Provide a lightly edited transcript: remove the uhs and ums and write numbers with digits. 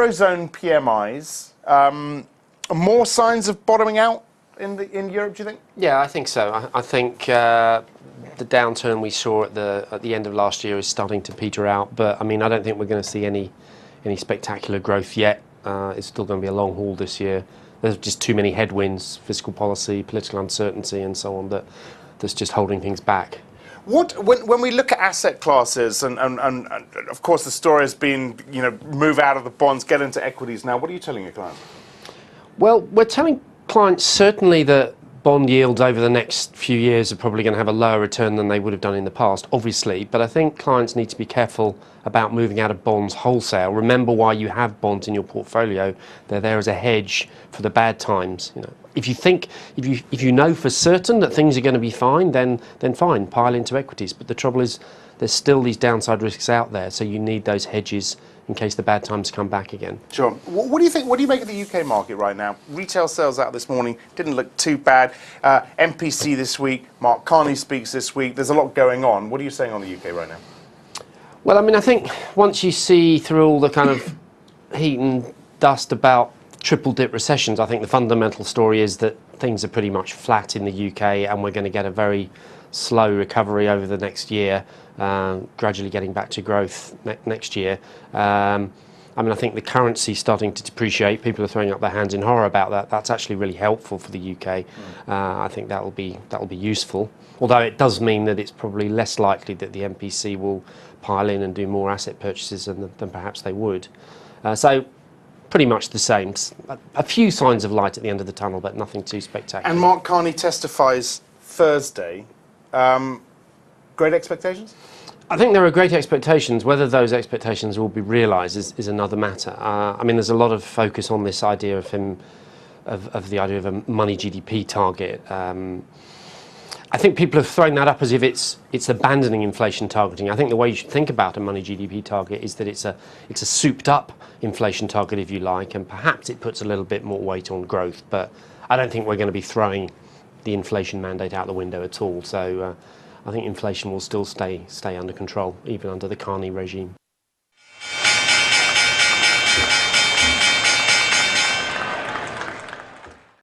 Eurozone PMIs, more signs of bottoming out in Europe, do you think? Yeah, I think so. I think the downturn we saw at the end of last year is starting to peter out. But I mean, I don't think we're going to see any spectacular growth yet. It's still going to be a long haul this year. There's just too many headwinds, fiscal policy, political uncertainty, and so on that's just holding things back. When we look at asset classes, and of course the story has been, move out of the bonds, get into equities now. What are you telling your clients? Well, we're telling clients certainly that bond yields over the next few years are probably going to have a lower return than they would have done in the past, obviously. But I think clients need to be careful about moving out of bonds wholesale. Remember why you have bonds in your portfolio. They're there as a hedge for the bad times. If you know for certain that things are going to be fine, then fine, pile into equities. But the trouble is, there's still these downside risks out there, so you need those hedges in case the bad times come back again. Sure. What do you think? What do you make of the UK market right now? Retail sales out this morning didn't look too bad. MPC this week. Mark Carney speaks this week. There's a lot going on. What are you saying on the UK right now? Well, I mean, I think once you see through all the kind of heat and dust about triple dip recessions, I think the fundamental story is that things are pretty much flat in the UK, and we're going to get a very slow recovery over the next year, gradually getting back to growth next year. I mean, I think the currency's starting to depreciate. People are throwing up their hands in horror about that. That's actually really helpful for the UK. I think that'll be useful. Although it does mean that it's probably less likely that the MPC will pile in and do more asset purchases than perhaps they would. So pretty much the same. A few signs of light at the end of the tunnel, but nothing too spectacular. And Mark Carney testifies Thursday. Great expectations? I think there are great expectations. Whether those expectations will be realised is another matter. I mean, there's a lot of focus on this idea of the idea of a money GDP target. I think people have thrown that up as if it's abandoning inflation targeting. I think the way you should think about a money GDP target is that it's a souped up inflation target, if you like, and perhaps it puts a little bit more weight on growth. But I don't think we're going to be throwing the inflation mandate out the window at all. So I think inflation will still stay under control, even under the Carney regime.